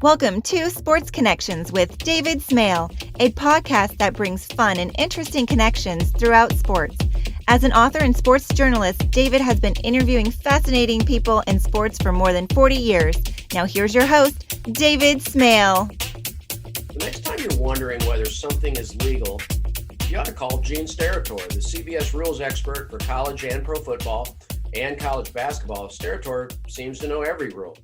Welcome to Sports Connections with David Smale, a podcast that brings fun and interesting connections throughout sports. As an author and sports journalist, David has been interviewing fascinating people in sports for more than 40 years. Now here's your host, David Smale. The next time you're wondering whether something is legal, you ought to call Gene Steratore, the CBS rules expert for college and pro football and college basketball. Steratore seems to know every rule.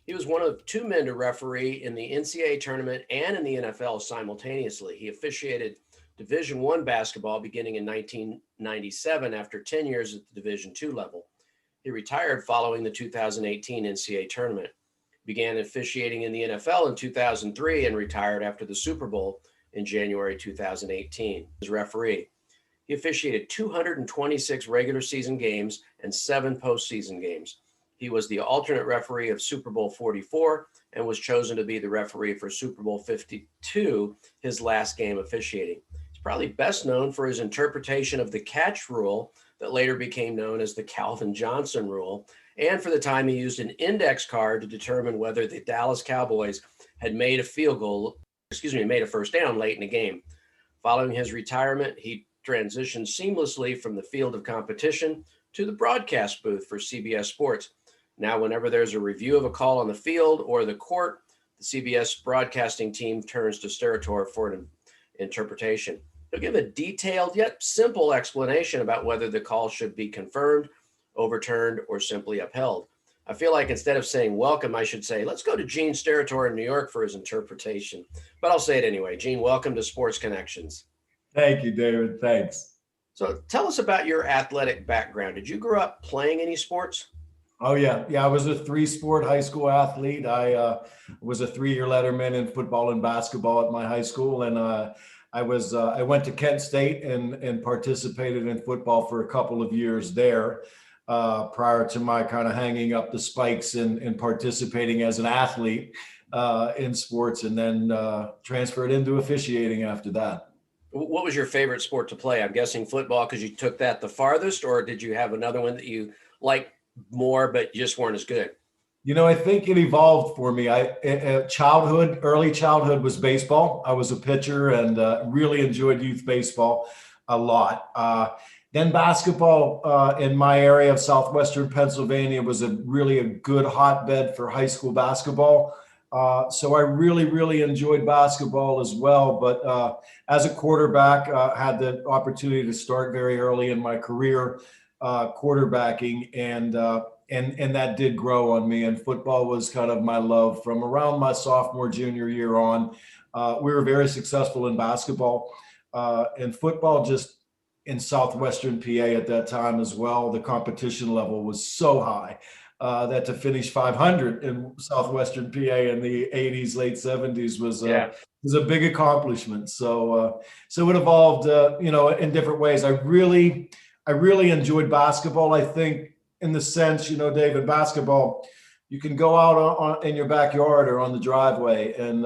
He was one of two men to referee in the NCAA tournament and in the NFL simultaneously. He officiated Division I basketball beginning in 1997 after 10 years at the Division II level. He retired following the 2018 NCAA tournament, began officiating in the NFL in 2003, and retired after the Super Bowl in January 2018 as referee. He officiated 226 regular season games and 7 postseason games. He was the alternate referee of Super Bowl 44 and was chosen to be the referee for Super Bowl 52, his last game officiating. He's probably best known for his interpretation of the catch rule that later became known as the Calvin Johnson rule, and for the time he used an index card to determine whether the Dallas Cowboys had made a first down late in the game. Following his retirement, he transitioned seamlessly from the field of competition to the broadcast booth for CBS Sports. Now, whenever there's a review of a call on the field or the court, the CBS broadcasting team turns to Steratore for an interpretation. He'll give a detailed yet simple explanation about whether the call should be confirmed, overturned, or simply upheld. I feel like instead of saying welcome, I should say, let's go to Gene Steratore in New York for his interpretation. But I'll say it anyway. Gene, welcome to Sports Connections. Thank you, David. Thanks. So tell us about your athletic background. Did you grow up playing any sports? Oh, yeah. I was a 3-sport high school athlete. I was a 3-year letterman in football and basketball at my high school. And I went to Kent State and participated in football for a couple of years there prior to my kind of hanging up the spikes and participating as an athlete in sports, and then transferred into officiating after that. What was your favorite sport to play? I'm guessing football because you took that the farthest, or did you have another one that you liked more but just weren't as good? You know, I think it evolved for me. Early childhood was baseball. I was a pitcher and really enjoyed youth baseball a lot. Then basketball in my area of southwestern Pennsylvania was really a good hotbed for high school basketball. So I really enjoyed basketball as well. But as a quarterback, had the opportunity to start very early in my career quarterbacking, and that did grow on me. And football was kind of my love from around my sophomore, junior year on. We were very successful in basketball and football, just in southwestern PA at that time as well. The competition level was so high that to finish 500 in southwestern PA in the 80s, late 70s was a big accomplishment. So it evolved, in different ways. I really enjoyed basketball. I think in the sense, David, basketball, you can go out in your backyard or on the driveway and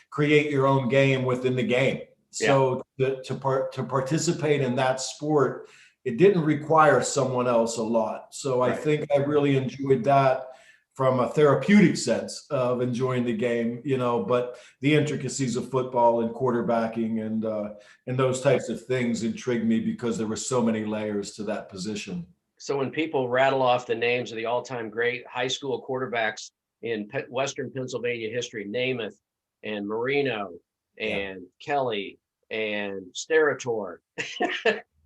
create your own game within the game. So to participate in that sport, it didn't require someone else a lot. So I think I really enjoyed that from a therapeutic sense of enjoying the game, but the intricacies of football and quarterbacking and those types of things intrigued me because there were so many layers to that position. So when people rattle off the names of the all-time great high school quarterbacks in Western Pennsylvania history, Namath and Marino and Kelly and Steratore,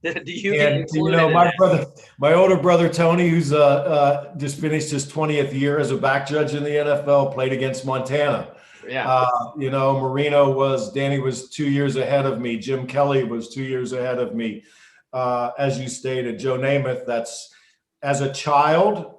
do you get included in that? My older brother Tony, who's just finished his 20th year as a back judge in the NFL, played against Montana. Danny was 2 years ahead of me. Jim Kelly was 2 years ahead of me. As you stated, Joe Namath, that's as a child,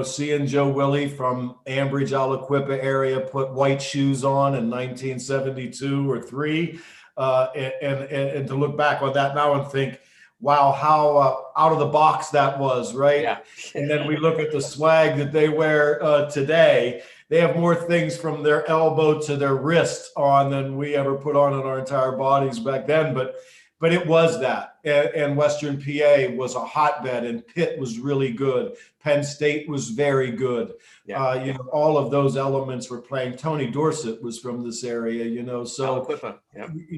seeing Joe Willie from Ambridge, Aliquippa area put white shoes on in 1972 or 3, and to look back on that now and think, wow, how out of the box that was, right? Yeah. And then we look at the swag that they wear today. They have more things from their elbow to their wrist on than we ever put on our entire bodies back then. But but it was that. And Western PA was a hotbed, and Pitt was really good. Penn State was very good. All of those elements were playing. Tony Dorsett was from this area, so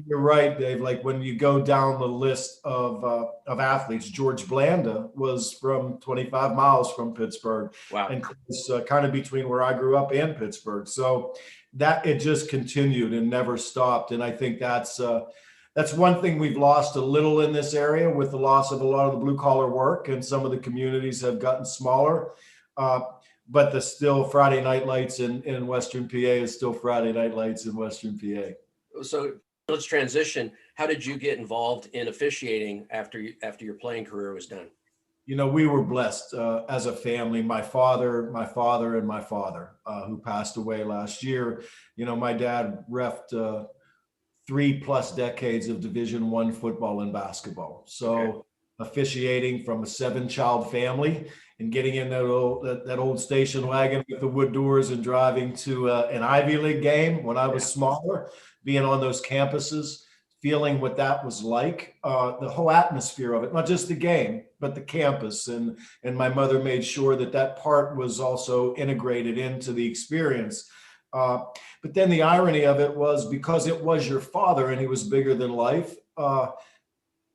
you're right, Dave. Like when you go down the list of athletes, George Blanda was from 25 miles from Pittsburgh. Wow. And it's kind of between where I grew up and Pittsburgh. So that it just continued and never stopped. And I think that's one thing we've lost a little in this area with the loss of a lot of the blue collar work, and some of the communities have gotten smaller. But the still Friday night lights in Western PA is still Friday night lights in Western PA. So let's transition. How did you get involved in officiating after your playing career was done? We were blessed as a family. My father, and my father, who passed away last year. My dad refed 3+ decades of Division I football and basketball. So officiating from a 7-child family and getting in that old station wagon with the wood doors and driving to an Ivy League game when I was smaller, being on those campuses, feeling what that was like, the whole atmosphere of it, not just the game, but the campus. And my mother made sure that part was also integrated into the experience. But then the irony of it was, because it was your father and he was bigger than life,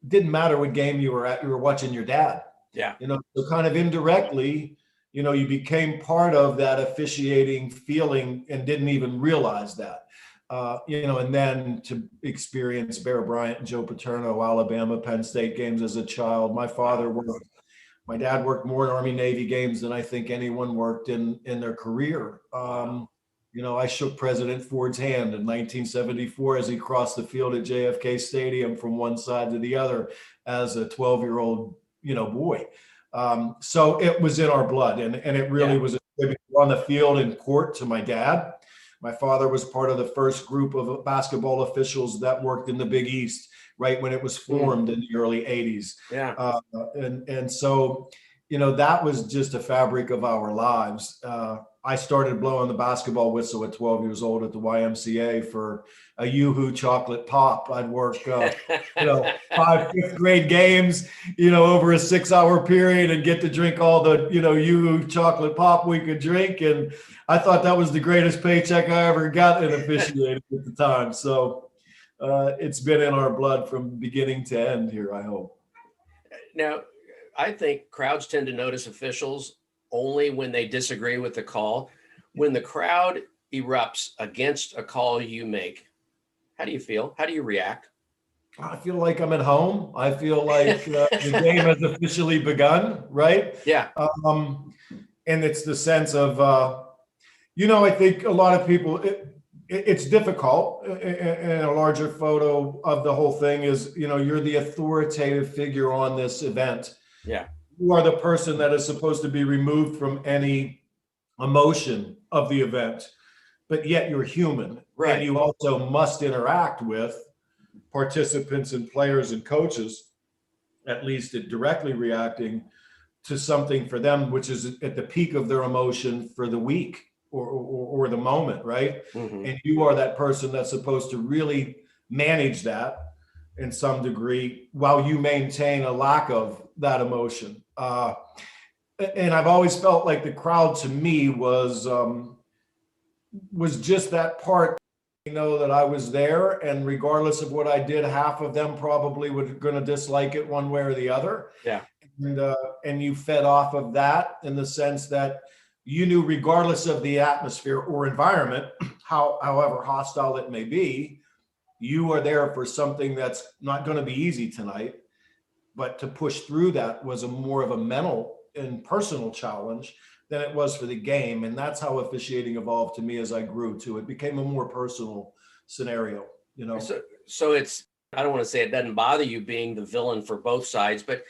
didn't matter what game you were at, you were watching your dad. Yeah. So kind of indirectly, you became part of that officiating feeling and didn't even realize that. And then to experience Bear Bryant and Joe Paterno, Alabama, Penn State games as a child. My dad worked more in Army Navy games than I think anyone worked in their career. I shook President Ford's hand in 1974 as he crossed the field at JFK Stadium from one side to the other as a 12-year-old, boy. So it was in our blood, and it really was a tribute on the field and court to my dad. My father was part of the first group of basketball officials that worked in the Big East right when it was formed in the early 80s. Yeah. And so, that was just a fabric of our lives. I started blowing the basketball whistle at 12 years old at the YMCA for a Yoo-Hoo chocolate pop. I'd work, 5 5th grade games, over a 6-hour period and get to drink all the, Yoo-Hoo chocolate pop we could drink. And I thought that was the greatest paycheck I ever got in officiating at the time. So it's been in our blood from beginning to end here, I hope. Now, I think crowds tend to notice officials only when they disagree with the call. When the crowd erupts against a call you make, how do you feel? How do you react? I feel like I'm at home. I feel like the game has officially begun, right? Yeah. And it's the sense of, I think a lot of people, it's difficult in a larger photo of the whole thing is, you're the authoritative figure on this event. Yeah. You are the person that is supposed to be removed from any emotion of the event, but yet you're human. Right. And you also must interact with participants and players and coaches, at least at directly reacting to something for them, which is at the peak of their emotion for the week or the moment, right? Mm-hmm. And you are that person that's supposed to really manage that in some degree while you maintain a lack of that emotion. And I've always felt like the crowd to me was just that part, that I was there, and regardless of what I did, half of them probably were going to dislike it one way or the other. Yeah. And you fed off of that in the sense that you knew, regardless of the atmosphere or environment, however hostile it may be, you are there for something that's not going to be easy tonight. But to push through that was more of a mental and personal challenge than it was for the game. And that's how officiating evolved to me as I grew to it. Became a more personal scenario, So it's, I don't want to say it doesn't bother you being the villain for both sides, but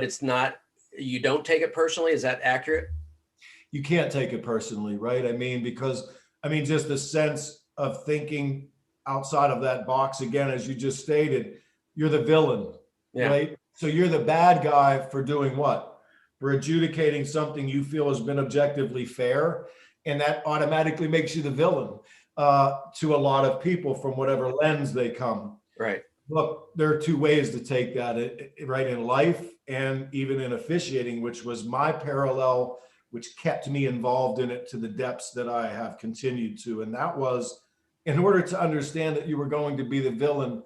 it's not, you don't take it personally. Is that accurate? You can't take it personally, right? Just the sense of thinking outside of that box, again, as you just stated, you're the villain. Yeah. Right. So you're the bad guy for doing what? For adjudicating something you feel has been objectively fair. And that automatically makes you the villain to a lot of people from whatever lens they come. Right. Look, there are two ways to take that, right, in life and even in officiating, which was my parallel, which kept me involved in it to the depths that I have continued to. And that was, in order to understand that you were going to be the villain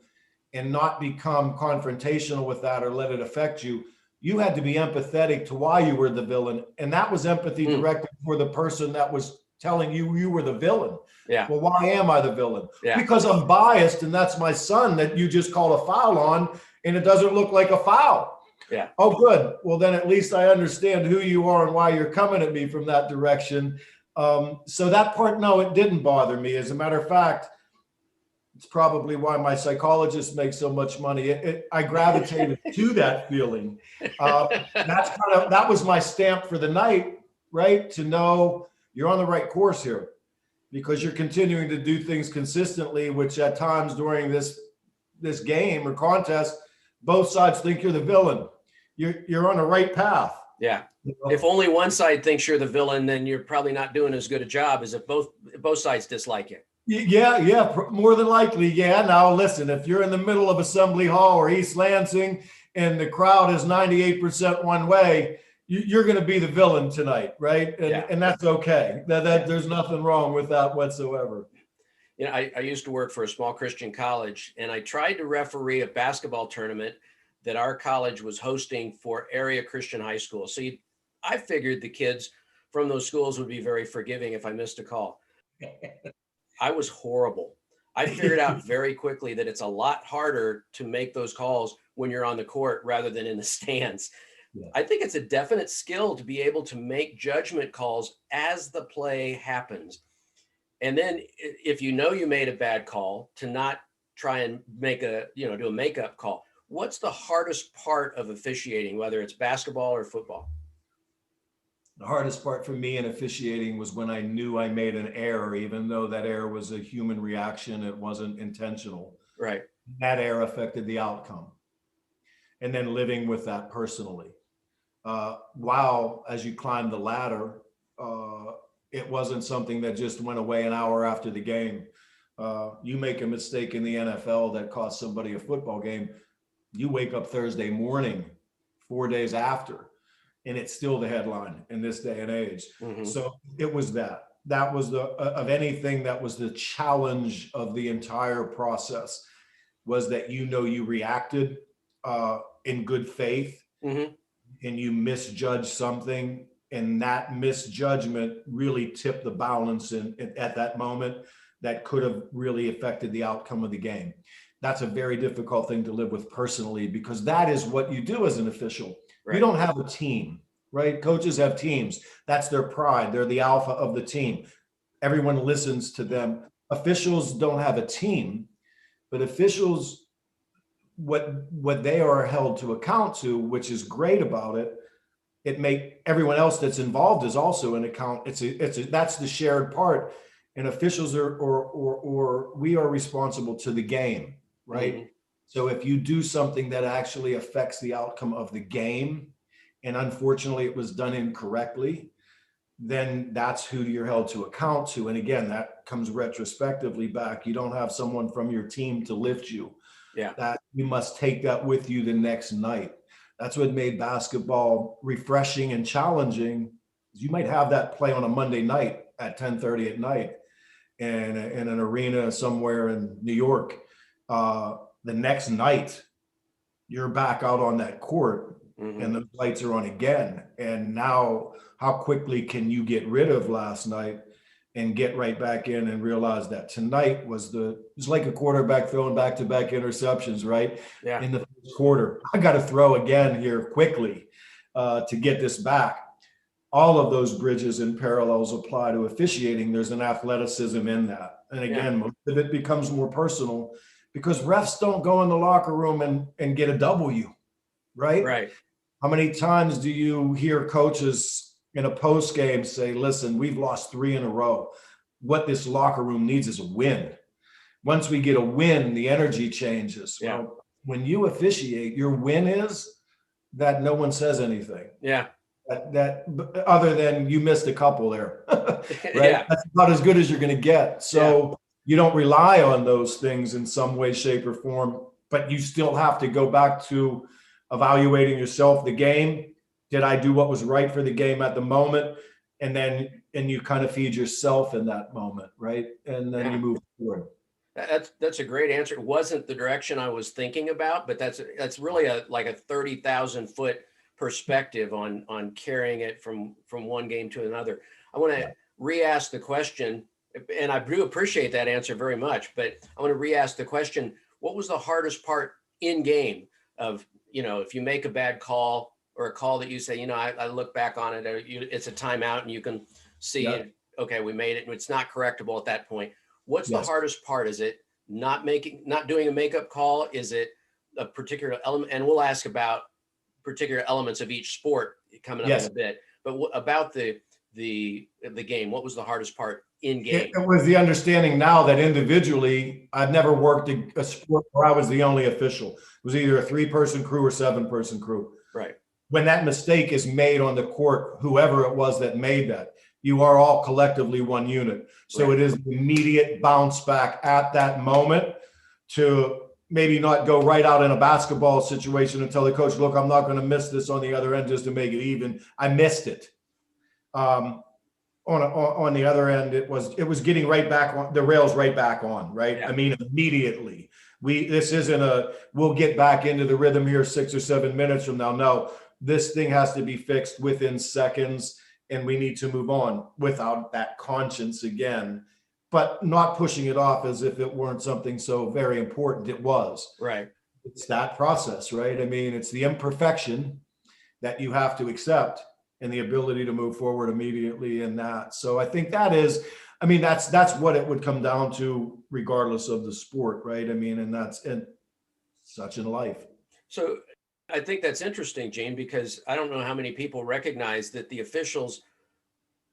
and not become confrontational with that or let it affect you, you had to be empathetic to why you were the villain. And that was empathy directed for the person that was telling you you were the villain. Yeah. Well, why am I the villain? Yeah. Because I'm biased, and that's my son that you just called a foul on, and it doesn't look like a foul. Yeah. Oh, good. Well, then at least I understand who you are and why you're coming at me from that direction. So that part, no, it didn't bother me. As a matter of fact, it's probably why my psychologist makes so much money. I gravitated to that feeling. That was my stamp for the night, right? To know you're on the right course here, because you're continuing to do things consistently, which at times during this game or contest, both sides think you're the villain. You're on the right path. Yeah. If only one side thinks you're the villain, then you're probably not doing as good a job as if both sides dislike you. Yeah, more than likely. Yeah. Now listen, if you're in the middle of Assembly Hall or East Lansing and the crowd is 98% one way, you're going to be the villain tonight, right? And that's okay. There's nothing wrong with that whatsoever. You know, I used to work for a small Christian college, and I tried to referee a basketball tournament that our college was hosting for area Christian high schools. So I figured the kids from those schools would be very forgiving if I missed a call. I was horrible. I figured out very quickly that it's a lot harder to make those calls when you're on the court rather than in the stands. Yeah. I think it's a definite skill to be able to make judgment calls as the play happens. And then if you know you made a bad call, to not try and do a makeup call. What's the hardest part of officiating, whether it's basketball or football? The hardest part for me in officiating was when I knew I made an error, even though that error was a human reaction. It wasn't intentional. Right. That error affected the outcome. And then living with that personally. While as you climb the ladder, it wasn't something that just went away an hour after the game. You make a mistake in the NFL that cost somebody a football game. You wake up Thursday morning, 4 days after, and it's still the headline in this day and age. Mm-hmm. So it was that was of anything that was the challenge of the entire process, was that, you reacted in good faith, mm-hmm. and you misjudged something, and that misjudgment really tipped the balance at that moment that could have really affected the outcome of the game. That's a very difficult thing to live with personally, because that is what you do as an official. Right. You don't have a team, right? Coaches have teams. That's their pride. They're the alpha of the team. Everyone listens to them. Officials don't have a team, but officials, what they are held to account to, which is great about it make everyone else that's involved is also an account. That's the shared part. And officials or we are responsible to the game, right? Mm-hmm. So if you do something that actually affects the outcome of the game, and unfortunately it was done incorrectly, then that's who you're held to account to. And again, that comes retrospectively back. You don't have someone from your team to lift you. Yeah. That you must take that with you the next night. That's what made basketball refreshing and challenging. You might have that play on a Monday night at 10:30 at night in an arena somewhere in New York. The next night, you're back out on that court, mm-hmm. and the lights are on again. And now, how quickly can you get rid of last night and get right back in and realize that tonight it's like a quarterback throwing back-to-back interceptions, right? Yeah. In the first quarter, I got to throw again here quickly to get this back. All of those bridges and parallels apply to officiating. There's an athleticism in that. And again, most of it becomes more personal, because refs don't go in the locker room and get a W, right? Right. How many times do you hear coaches in a post game say, listen, we've lost 3 in a row. What this locker room needs is a win. Once we get a win, the energy changes. Yeah. Well, when you officiate, your win is that no one says anything. Yeah. That other than you missed a couple there, right? Yeah. That's about as good as you're going to get. So you don't rely on those things in some way, shape, or form but you still have to go back to evaluating yourself, the game. Did I do what was right for the game at the moment? And you kind of feed yourself in that moment, right? And then you move forward. That's a great answer. It wasn't the direction I was thinking about, but that's really like a 30,000 foot perspective on carrying it from one game to another. I want to re-ask the question, and I do appreciate that answer very much, but I want to re-ask the question: what was the hardest part in game of, if you make a bad call or a call that you say, I look back on it, it's a timeout and you can see, okay, we made it and it's not correctable at that point. What's the hardest part? Is it not doing a makeup call? Is it a particular element? And we'll ask about particular elements of each sport coming up in a bit. But about the game, what was the hardest part in game? It was the understanding now that individually, I've never worked a sport where I was the only official. It was either a 3-person crew or 7-person crew. Right. When that mistake is made on the court, whoever it was that made that, you are all collectively one unit. So it is the immediate bounce back at that moment to maybe not go right out in a basketball situation and tell the coach, look, I'm not going to miss this on the other end just to make it even. I missed it. On the other end, it was getting right back on the rails, right back on, right? Yeah. I mean, immediately. This isn't we'll get back into the rhythm here 6 or 7 minutes from now. No, this thing has to be fixed within seconds. And we need to move on without that conscience again, but not pushing it off as if it weren't something so very important. It was. Right. It's that process, right? I mean, it's the imperfection that you have to accept and the ability to move forward immediately in that. So I think that's what it would come down to regardless of the sport, right? I mean, and that's such in life. So I think that's interesting, Gene, because I don't know how many people recognize that the officials,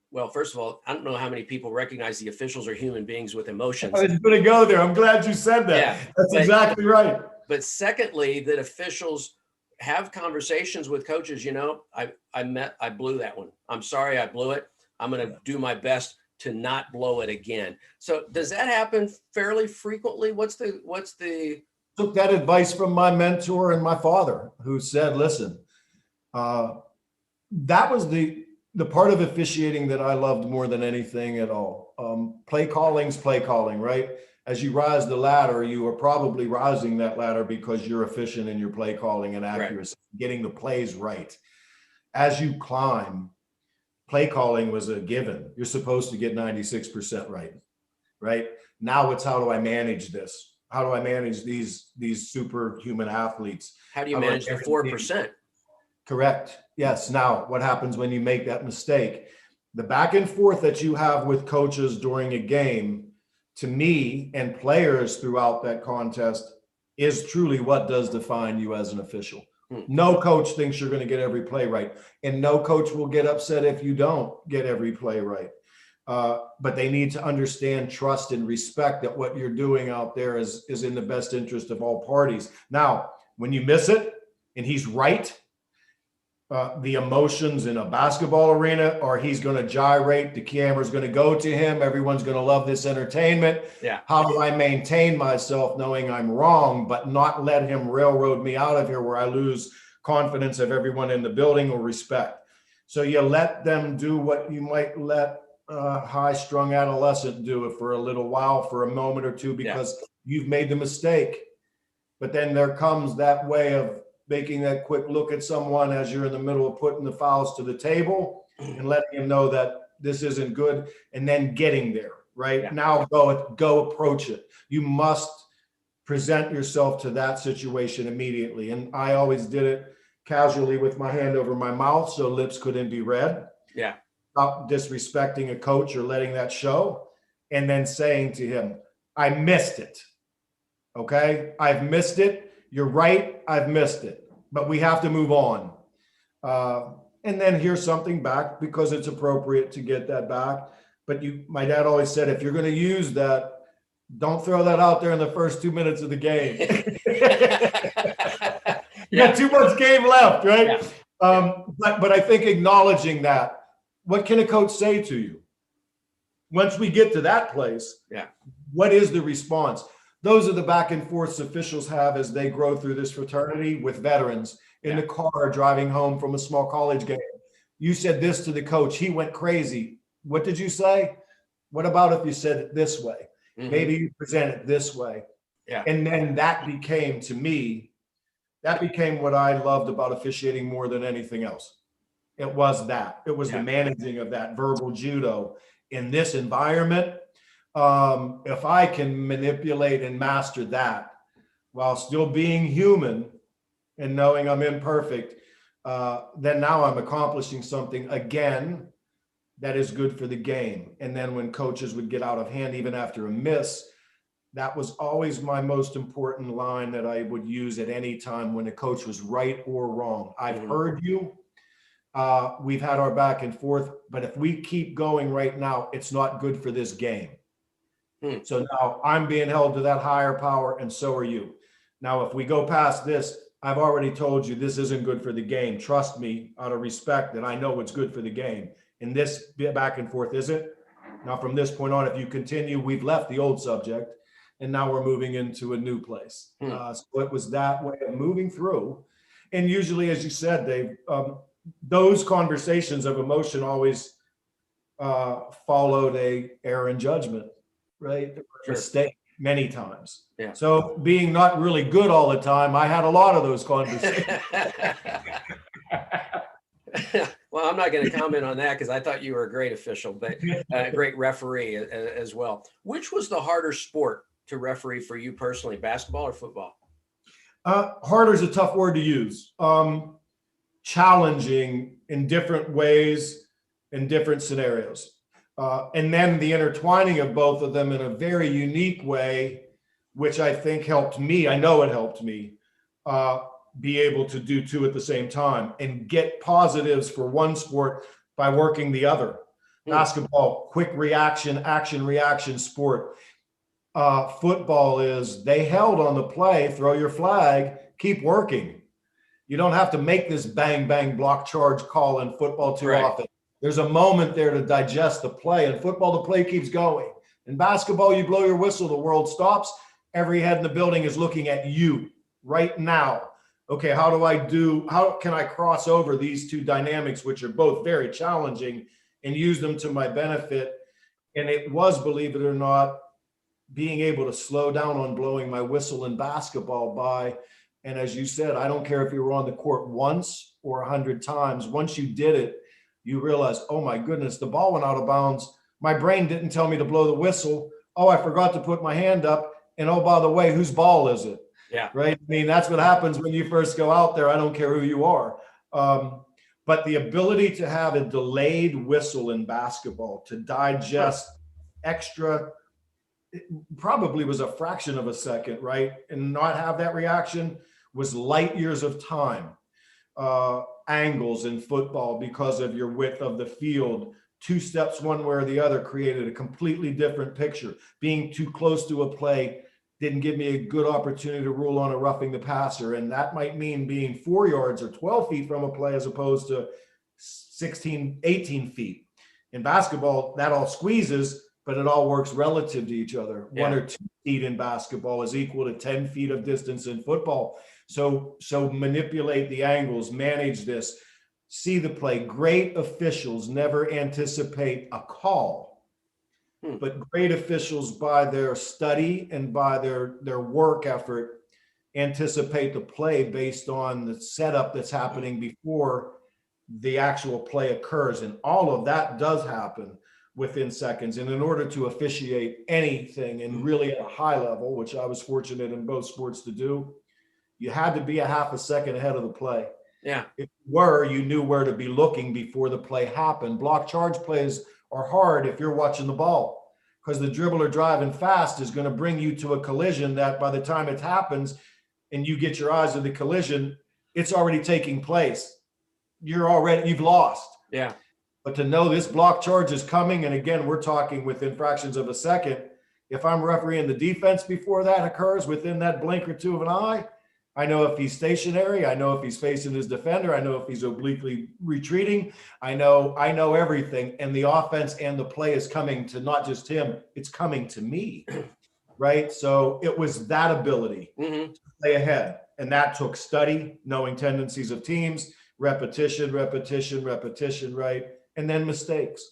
well, first of all, I don't know how many people recognize the officials are human beings with emotions. I was going to go there. I'm glad you said that. Yeah, that's exactly right. But secondly, that officials have conversations with coaches, I blew that one. I'm sorry I blew it. I'm going to do my best to not blow it again. So does that happen fairly frequently? What's the took that advice from my mentor and my father, who said, listen, that was the part of officiating that I loved more than anything at all. Play calling's play calling, right? As you rise the ladder, you are probably rising that ladder because you're efficient in your play calling and accuracy, getting the plays right. As you climb, play calling was a given. You're supposed to get 96% right? Now it's, how do I manage this? How do I manage these superhuman athletes? How do you manage the 4%? Correct. Yes. Now, what happens when you make that mistake? The back and forth that you have with coaches during a game, to me, and players throughout that contest, is truly what does define you as an official. No coach thinks you're going to get every play right, and no coach will get upset if you don't get every play right. But they need to understand, trust, and respect that what you're doing out there is in the best interest of all parties. Now, when you miss it and he's right, the emotions in a basketball arena, or he's going to gyrate, the camera's going to go to him, everyone's going to love this entertainment. Yeah. How do I maintain myself knowing I'm wrong, but not let him railroad me out of here where I lose confidence of everyone in the building or respect? So you let them do what you might let high-strung adolescent do it for a little while, for a moment or two, because you've made the mistake. But then there comes that way of making that quick look at someone as you're in the middle of putting the fouls to the table and letting him know that this isn't good, and then getting there, right? Yeah. Now go approach it. You must present yourself to that situation immediately. And I always did it casually with my hand over my mouth so lips couldn't be read. Yeah. Without disrespecting a coach or letting that show, and then saying to him, I missed it. Okay, I've missed it. You're right, I've missed it, but we have to move on. And then hear something back because it's appropriate to get that back. But my dad always said, if you're going to use that, don't throw that out there in the first 2 minutes of the game. You got too much game left, right? Yeah. But I think acknowledging that, what can a coach say to you? Once we get to that place, what is the response? Those are the back and forths officials have as they grow through this fraternity with veterans in the car driving home from a small college game. You said this to the coach. He went crazy. What did you say? What about if you said it this way? Maybe you present it this way. Yeah. And then that became, to me, that became what I loved about officiating more than anything else. It was that. It was the managing of that verbal judo in this environment. If I can manipulate and master that while still being human and knowing I'm imperfect, then now I'm accomplishing something again that is good for the game. And then when coaches would get out of hand, even after a miss, that was always my most important line that I would use at any time when a coach was right or wrong. I've heard you. We've had our back and forth, but if we keep going right now, it's not good for this game. So now I'm being held to that higher power, and so are you. Now, if we go past this, I've already told you this isn't good for the game. Trust me, out of respect, that I know what's good for the game. And this back and forth isn't. Now, from this point on, if you continue, we've left the old subject, and now we're moving into a new place. So it was that way of moving through. And usually, as you said, Dave, those conversations of emotion always followed a error in judgment, right? Mistake many times. Yeah. So being not really good all the time, I had a lot of those conversations. Well, I'm not going to comment on that because I thought you were a great official, but a great referee as well. Which was the harder sport to referee for you personally, basketball or football? Harder is a tough word to use. Challenging in different ways, in different scenarios. And then the intertwining of both of them in a very unique way, which I think helped me. I know it helped me be able to do two at the same time and get positives for one sport by working the other. Basketball, quick reaction, action, reaction sport. Football is they held on the play, throw your flag, keep working. You don't have to make this bang, bang, block charge call in football too often. There's a moment there to digest the play. In football, the play keeps going. In basketball, you blow your whistle, the world stops. Every head in the building is looking at you right now. Okay, how can I cross over these two dynamics, which are both very challenging, and use them to my benefit? And it was, believe it or not, being able to slow down on blowing my whistle in basketball by, and as you said, I don't care if you were on the court once or 100 times. Once you did it, you realize, oh my goodness, the ball went out of bounds. My brain didn't tell me to blow the whistle. Oh, I forgot to put my hand up. And oh, by the way, whose ball is it? Yeah. Right. I mean, that's what happens when you first go out there. I don't care who you are. But the ability to have a delayed whistle in basketball to digest extra, it probably was a fraction of a second, right? And not have that reaction was light years of time. Angles in football because of your width of the field, 2 steps one way or the other created a completely different picture. Being too close to a play didn't give me a good opportunity to rule on a roughing the passer. And that might mean being 4 yards or 12 feet from a play as opposed to 16, 18 feet. In basketball, that all squeezes, but it all works relative to each other. 1 or 2 feet in basketball is equal to 10 feet of distance in football. So manipulate the angles, manage this, see the play. Great officials never anticipate a call, but great officials by their study and by their work effort anticipate the play based on the setup that's happening before the actual play occurs. And all of that does happen within seconds. And in order to officiate anything and really at a high level, which I was fortunate in both sports to do, you had to be a half a second ahead of the play. Yeah. If you knew where to be looking before the play happened. Block charge plays are hard if you're watching the ball because the dribbler driving fast is going to bring you to a collision that by the time it happens and you get your eyes on the collision, it's already taking place. You've lost. Yeah. But to know this block charge is coming, and again, we're talking within fractions of a second. If I'm refereeing the defense before that occurs within that blink or two of an eye, I know if he's stationary. I know if he's facing his defender. I know if he's obliquely retreating. I know everything. And the offense and the play is coming to not just him, it's coming to me. right? So it was that ability Mm-hmm. to play ahead. And that took study, knowing tendencies of teams, repetition, right? And then mistakes,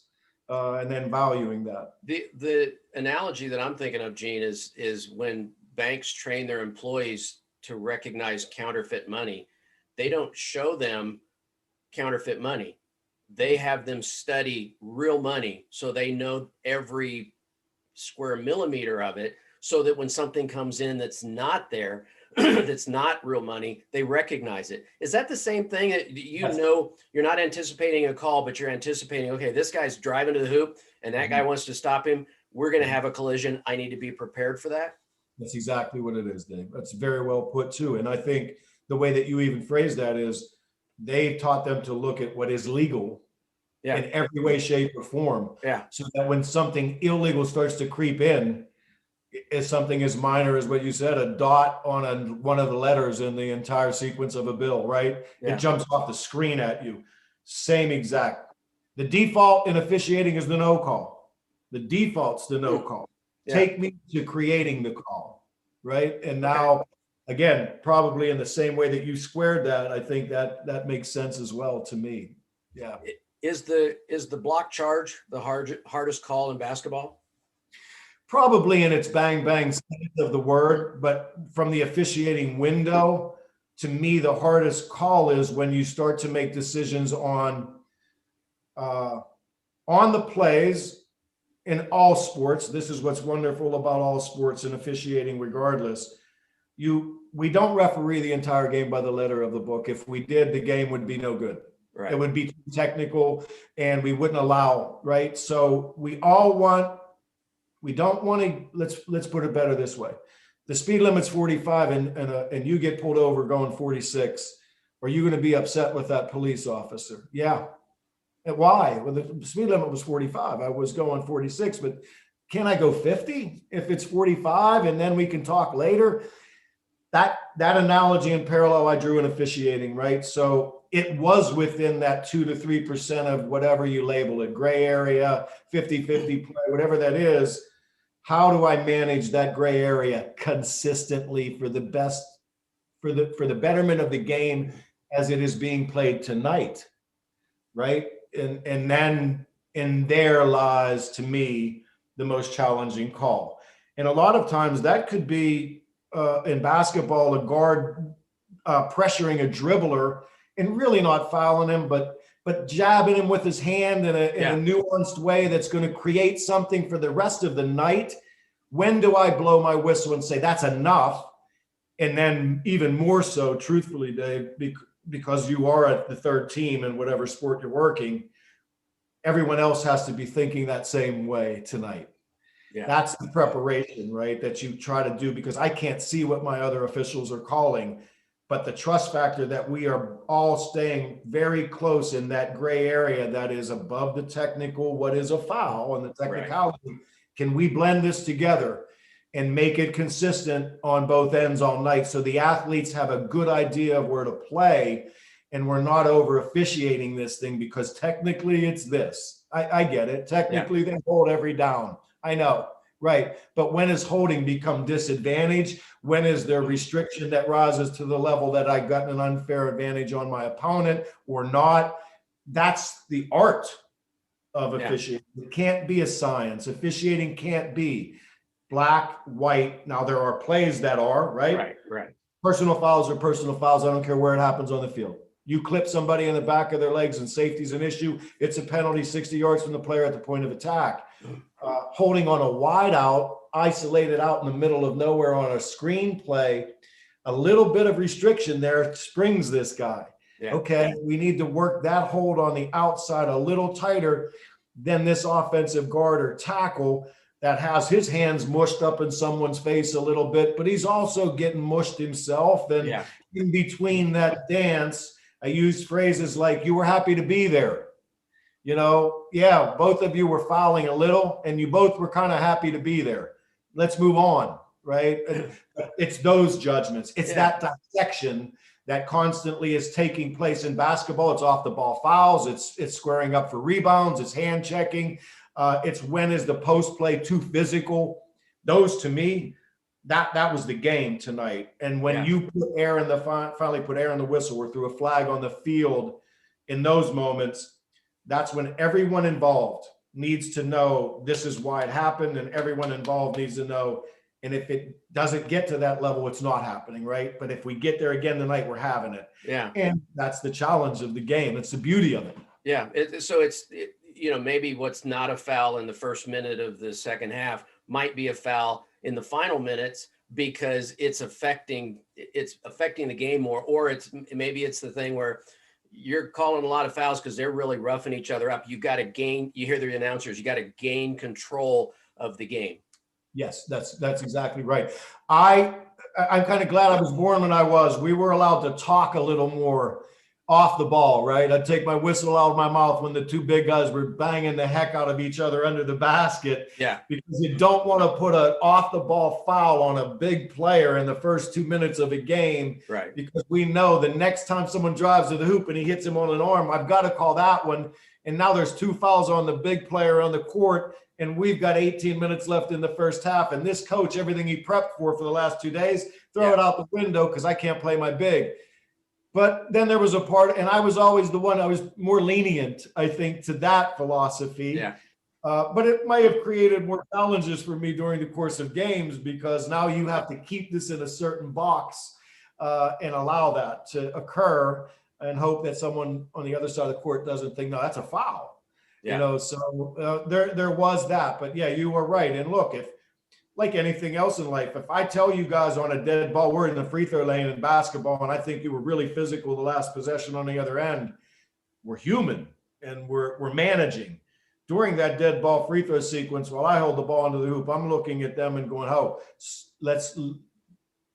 and then valuing that. The analogy that I'm thinking of, Gene, is when banks train their employees to recognize counterfeit money, they don't show them counterfeit money. They have them study real money so they know every square millimeter of it, so that when something comes in that's not there, that's not real money, they recognize it. Is that the same thing that know you're not anticipating a call, but you're anticipating, okay, this guy's driving to the hoop and that guy wants to stop him. We're going to have a collision. I need to be prepared for that. That's exactly what it is, Dave. That's very well put too. And I think the way that you even phrase that is they've taught them to look at what is legal in every way, shape, or form. Yeah. So that when something illegal starts to creep in, is something as minor as what you said, a dot on one of the letters in the entire sequence of a bill, right? Yeah. It jumps off the screen at you. Same exact. The default in officiating is the no call. The default's the no call. Yeah. Take me to creating the call, right? And now, again, probably in the same way that you squared that, I think that makes sense as well to me. Yeah. Is the block charge the hardest call in basketball? Probably in its bang bang sense of the word, but from the officiating window, to me, the hardest call is when you start to make decisions on the plays in all sports. This is what's wonderful about all sports and officiating regardless. We don't referee the entire game by the letter of the book. If we did, the game would be no good. Right. It would be too technical and we wouldn't allow, right? So we don't want to, let's put it better this way. The speed limit's 45 and you get pulled over going 46. Are you going to be upset with that police officer? Yeah. And why? Well, the speed limit was 45. I was going 46, but can I go 50 if it's 45 and then we can talk later? That analogy and parallel I drew in officiating, right? So it was within that 2 to 3% of whatever you label it, gray area, 50-50 play, whatever that is. How do I manage that gray area consistently for the best, for the betterment of the game as it is being played tonight, right? And then in there lies, to me, the most challenging call. And a lot of times that could be in basketball, a guard pressuring a dribbler and really not fouling him, but jabbing him with his hand in a nuanced way that's going to create something for the rest of the night. When do I blow my whistle and say that's enough? And then even more so, truthfully, Dave, because you are at the third team in whatever sport you're working, everyone else has to be thinking that same way tonight. Yeah. That's the preparation, right, that you try to do, because I can't see what my other officials are calling. But the trust factor that we are all staying very close in that gray area that is above the technical, what is a foul and the technicality. Right. Can we blend this together and make it consistent on both ends all night so the athletes have a good idea of where to play and we're not over officiating this thing because technically it's this. I get it. Technically they hold every down. I know. Right. But when is holding become disadvantage? When is there restriction that rises to the level that I got an unfair advantage on my opponent or not? That's the art of officiating. It can't be a science. Officiating can't be black, white. Now there are plays that are, right? Right. Personal fouls are personal fouls. I don't care where it happens on the field. You clip somebody in the back of their legs and safety's an issue. It's a penalty 60 yards from the player at the point of attack. Holding on a wide out, isolated out in the middle of nowhere on a screen play, a little bit of restriction there springs this guy. Yeah. Okay, we need to work that hold on the outside a little tighter than this offensive guard or tackle that has his hands mushed up in someone's face a little bit, but he's also getting mushed himself. And in between that dance, I used phrases like, you were happy to be there. You know, both of you were fouling a little and you both were kind of happy to be there. Let's move on, right? It's those judgments. It's that dissection that constantly is taking place in basketball. It's off the ball fouls. It's squaring up for rebounds. It's hand checking. It's when is the post play too physical those to me, that was the game tonight. And when you put air in the finally put air in the whistle or threw a flag on the field in those moments, that's when everyone involved needs to know this is why it happened, and everyone involved needs to know. And if it doesn't get to that level, it's not happening, right? But if we get there again tonight, we're having it. Yeah. And that's the challenge of the game. It's the beauty of it. Yeah. Maybe what's not a foul in the first minute of the second half might be a foul in the final minutes because it's affecting the game more, or maybe it's the thing where you're calling a lot of fouls because they're really roughing each other up. You hear the announcers, you got to gain control of the game. Yes, that's exactly right. I'm kind of glad I was born when I was. We were allowed to talk a little more off the ball, right? I'd take my whistle out of my mouth when the two big guys were banging the heck out of each other under the basket. Yeah. Because you don't want to put an off the ball foul on a big player in the first 2 minutes of a game. Right. Because we know the next time someone drives to the hoop and he hits him on an arm, I've got to call that one. And now there's 2 fouls on the big player on the court, and we've got 18 minutes left in the first half. And this coach, everything he prepped for the last 2 days, throw it out the window because I can't play my big. But then there was a part, and I was always the one, I was more lenient, I think, to that philosophy. Yeah. But it might have created more challenges for me during the course of games, because now you have to keep this in a certain box and allow that to occur and hope that someone on the other side of the court doesn't think, no, that's a foul. Yeah. So there was that. But yeah, you were right. And look, if like anything else in life, if I tell you guys on a dead ball, we're in the free throw lane in basketball, and I think you were really physical the last possession on the other end, we're human and we're managing. During that dead ball free throw sequence, while I hold the ball into the hoop, I'm looking at them and going, oh, let's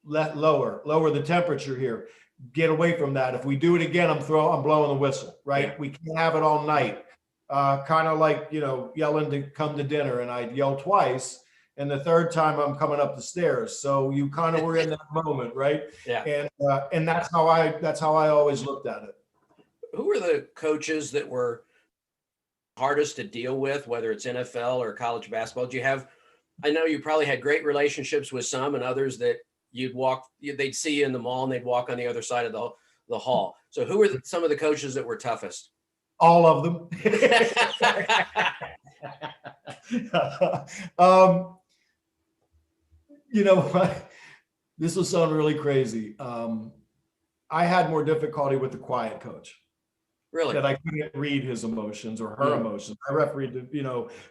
lower the temperature here. Get away from that. If we do it again, I'm blowing the whistle, right? Yeah. We can't have it all night. Kind of like, yelling to come to dinner, and I'd yell twice. And the third time I'm coming up the stairs. So you kind of were in that moment, right? Yeah. And that's how I always looked at it. Who were the coaches that were hardest to deal with, whether it's NFL or college basketball? I know you probably had great relationships with some, and others that they'd see you in the mall and they'd walk on the other side of the hall. So who were some of the coaches that were toughest? All of them. This will sound really crazy. I had more difficulty with the quiet coach. Really? That I couldn't read his emotions or her emotions. I refereed,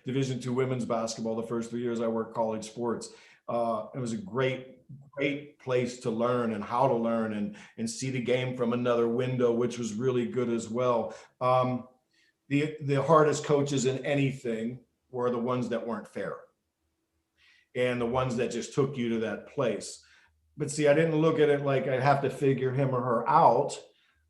Division II women's basketball the first 3 years I worked college sports. It was a great place to learn and how to learn and see the game from another window, which was really good as well. The hardest coaches in anything were the ones that weren't fair and the ones that just took you to that place. But see, I didn't look at it like I have to figure him or her out.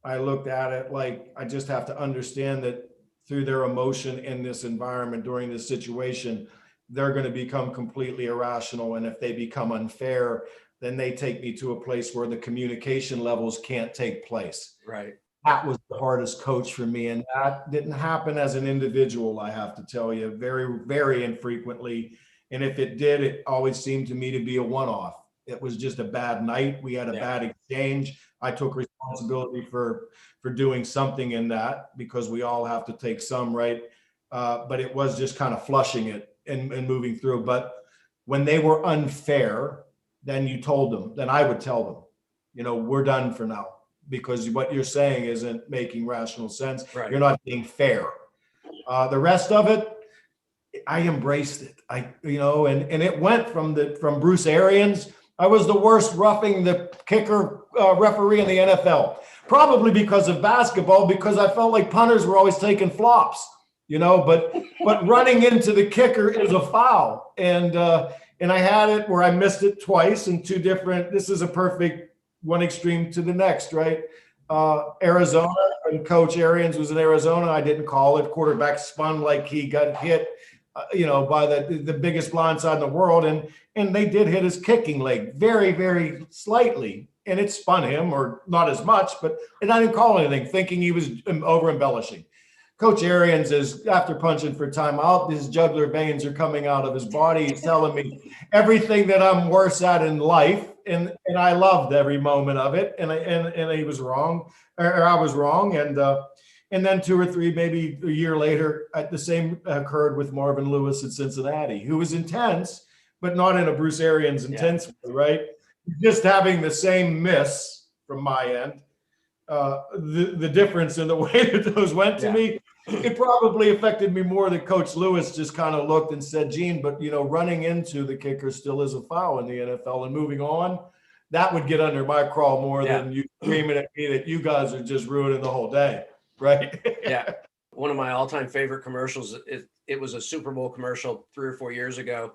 I looked at it like I just have to understand that through their emotion in this environment during this situation, they're going to become completely irrational. And if they become unfair, then they take me to a place where the communication levels can't take place. Right. That was the hardest coach for me. And that didn't happen as an individual, I have to tell you, very, very infrequently. And if it did, it always seemed to me to be a one-off. It was just a bad night. We had a bad exchange. I took responsibility for doing something in that, because we all have to take some, right? But it was just kind of flushing it and moving through. But when they were unfair, then you told them, then I would tell them, we're done for now, because what you're saying isn't making rational sense. Right. You're not being fair. The rest of it, I embraced it. And it went from Bruce Arians. I was the worst roughing the kicker referee in the NFL, probably because of basketball, because I felt like punters were always taking flops, but running into the kicker is a foul. And I had it where I missed it twice in two different, this is a perfect one extreme to the next, right? Arizona, and Coach Arians was in Arizona. I didn't call it. Quarterback spun like he got hit, by the biggest blindside in the world. And they did hit his kicking leg very, very slightly. And it spun him, or not as much, and I didn't call anything, thinking he was over embellishing. Coach Arians is, after punching for timeout, his jugular veins are coming out of his body. He's telling me everything that I'm worse at in life. And I loved every moment of it. And he was wrong, or I was wrong. And then 2 or 3, maybe a year later, the same occurred with Marvin Lewis at Cincinnati, who was intense, but not in a Bruce Arians intense way, right? Just having the same miss from my end. The difference in the way that those went to me, it probably affected me more that Coach Lewis just kind of looked and said, Gene, but running into the kicker still is a foul in the NFL, and moving on, that would get under my crawl more than you screaming at me that you guys are just ruining the whole day, right? Yeah. One of my all-time favorite commercials, it was a Super Bowl commercial 3 or 4 years ago,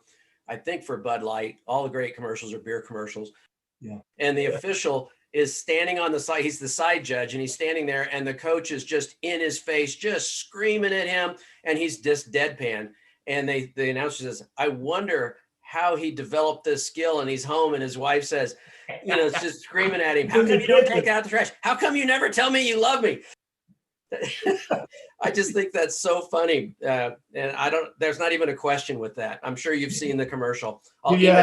I think, for Bud Light. All the great commercials are beer commercials. Yeah. And the official is standing on the side. He's the side judge, and he's standing there, and the coach is just in his face, just screaming at him, and he's just deadpan. And the announcer says, I wonder how he developed this skill. And he's home, and his wife says, it's just screaming at him, how come you don't take it out the trash? How come you never tell me you love me? I just think that's so funny. And there's not even a question with that. I'm sure you've seen the commercial. And it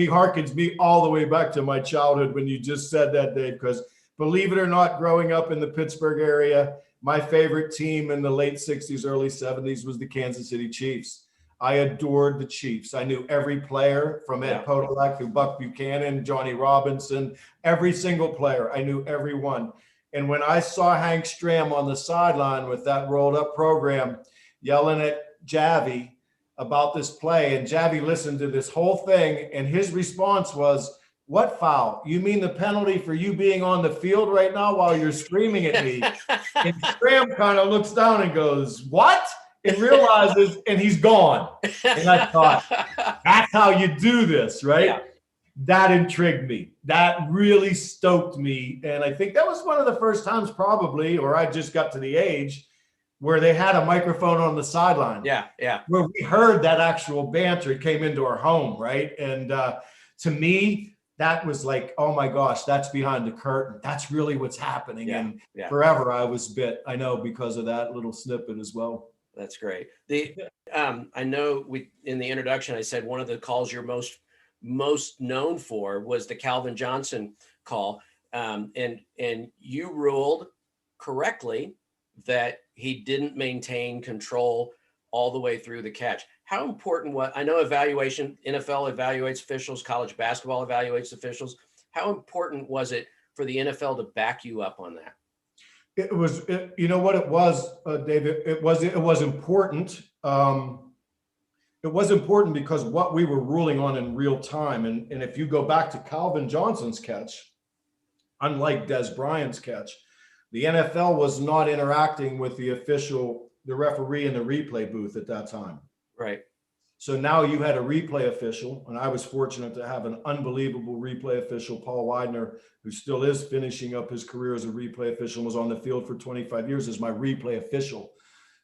harkens me all the way back to my childhood when you just said that, Dave, because believe it or not, growing up in the Pittsburgh area, my favorite team in the late 60s, early 70s was the Kansas City Chiefs. I adored the Chiefs. I knew every player from Ed Podolak to Buck Buchanan, Johnny Robinson, every single player. I knew every one. And when I saw Hank Stram on the sideline with that rolled up program yelling at Javi about this play, and Javi listened to this whole thing, and his response was, what foul? You mean the penalty for you being on the field right now while you're screaming at me? And Stram kind of looks down and goes, what? And realizes, and he's gone. And I thought, that's how you do this, right? Yeah. That intrigued me. That really stoked me. And I think that was one of the first times probably, or I just got to the age where they had a microphone on the sideline. Yeah. Where we heard that actual banter. It came into our home, right? And to me, that was like, oh my gosh, that's behind the curtain. That's really what's happening. And forever I was bit, I know, because of that little snippet as well. That's great. I know in the introduction, I said one of the calls you're most known for was the Calvin Johnson call. And you ruled correctly that he didn't maintain control all the way through the catch. How important I know evaluation, NFL evaluates officials, college basketball evaluates officials. How important was it for the NFL to back you up on that? It was, you know what it was, David, it was important. It was important because what we were ruling on in real time. And if you go back to Calvin Johnson's catch, unlike Des Bryant's catch, the NFL was not interacting with the referee in the replay booth at that time. Right. So now you had a replay official, and I was fortunate to have an unbelievable replay official, Paul Widener, who still is finishing up his career as a replay official, was on the field for 25 years as my replay official.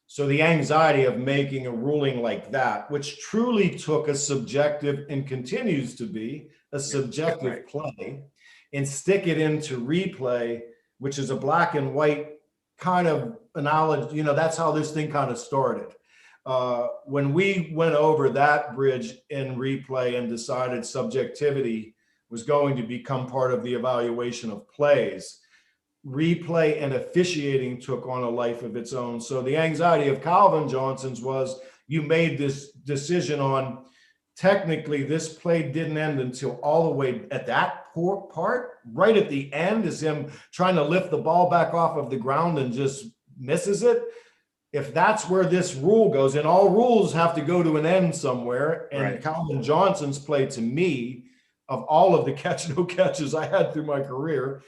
So the anxiety of making a ruling like that, which truly took a subjective and continues to be a subjective play, and stick it into replay, which is a black and white kind of analogy. That's how this thing kind of started. When we went over that bridge in replay and decided subjectivity was going to become part of the evaluation of plays, replay and officiating took on a life of its own. So the anxiety of Calvin Johnson's was, you made this decision on, technically this play didn't end until all the way at that part, right at the end, is him trying to lift the ball back off of the ground and just misses it. If that's where this rule goes, and all rules have to go to an end somewhere, and right. Calvin Johnson's play, to me, of all of the catch-no catches I had through my career,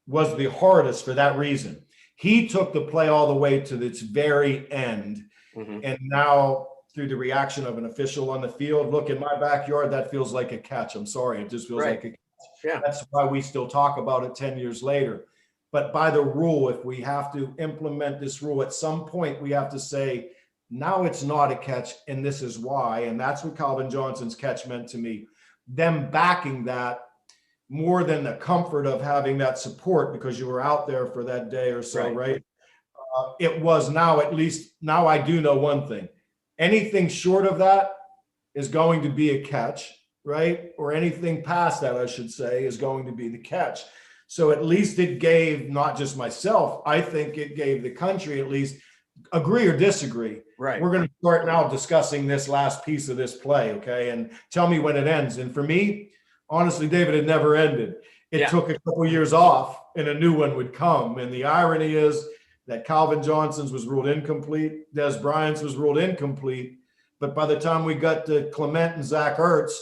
was the hardest for that reason. He took the play all the way to its very end. Mm-hmm. And now, through the reaction of an official on the field, look, in my backyard, that feels like a catch. I'm sorry, it just feels like a catch. Yeah. That's why we still talk about it 10 years later. But by the rule, if we have to implement this rule, at some point we have to say, now it's not a catch, and this is why. And that's what Calvin Johnson's catch meant to me. Them backing that more than the comfort of having that support because you were out there for that day or so, right? It was now, at least now I do know one thing. Anything short of that is going to be a catch, right? Or anything past that, I should say, is going to be the catch. So at least it gave not just myself, I think it gave the country, at least, agree or disagree. Right. We're going to start now discussing this last piece of this play, okay? And tell me when it ends. And for me, honestly, David, it never ended. It took a couple years off and a new one would come. And the irony is that Calvin Johnson's was ruled incomplete. Des Bryant's was ruled incomplete. But by the time we got to Clement and Zach Ertz,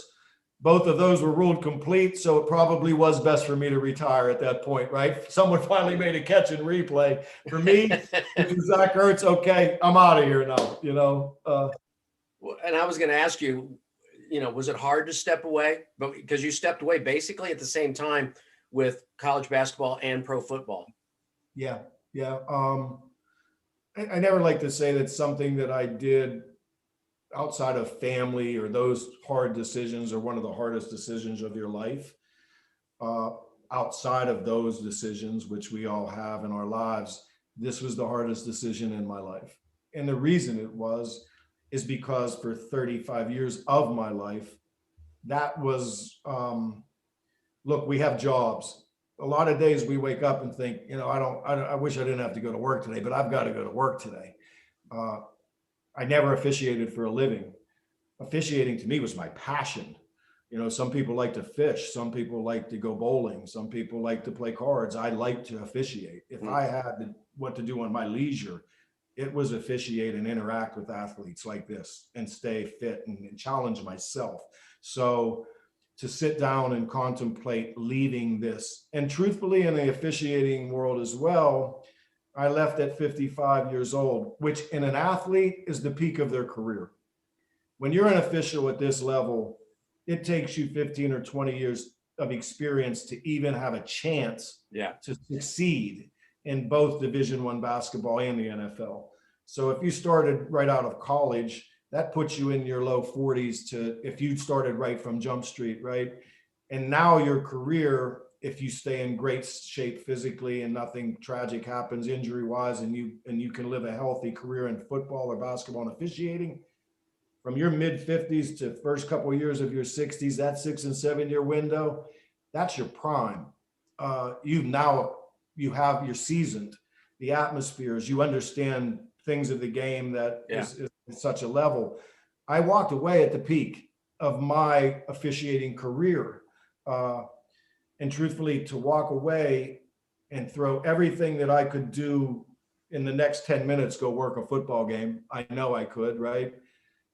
both of those were ruled complete. So it probably was best for me to retire at that point, right? Someone finally made a catch and replay. For me, Zach Ertz, okay, I'm out of here now, you know. And I was going to ask you, you know, was it hard to step away? But because you stepped away basically at the same time with college basketball and pro football. Yeah. I never like to say that something that I did outside of family or those hard decisions are one of the hardest decisions of your life. Outside of those decisions, which we all have in our lives, this was the hardest decision in my life. And the reason it was is because for 35 years of my life, that was, look, we have jobs. A lot of days we wake up and think, you know, I wish I didn't have to go to work today, but I've got to go to work today. I never officiated for a living. Officiating to me was my passion. You know, some people like to fish. Some people like to go bowling. Some people like to play cards. I like to officiate. If I had what to do on my leisure, it was officiate and interact with athletes like this and stay fit and challenge myself. So to sit down and contemplate leaving this, and truthfully in the officiating world as well, I left at 55 years old, which in an athlete is the peak of their career. When you're an official at this level, it takes you 15 or 20 years of experience to even have a chance to succeed in both Division I basketball and the NFL. So if you started right out of college, that puts you in your low 40s to if you started right from Jump Street, right? And now your career, if you stay in great shape physically and nothing tragic happens injury-wise, and you can live a healthy career in football or basketball and officiating, from your mid-50s to first couple of years of your 60s, that 6 and 7 year window, that's your prime. You're seasoned, the atmospheres, you understand things of the game that is such a level. I walked away at the peak of my officiating career. And truthfully, to walk away and throw everything that I could do in the next 10 minutes, go work a football game. I know I could, right?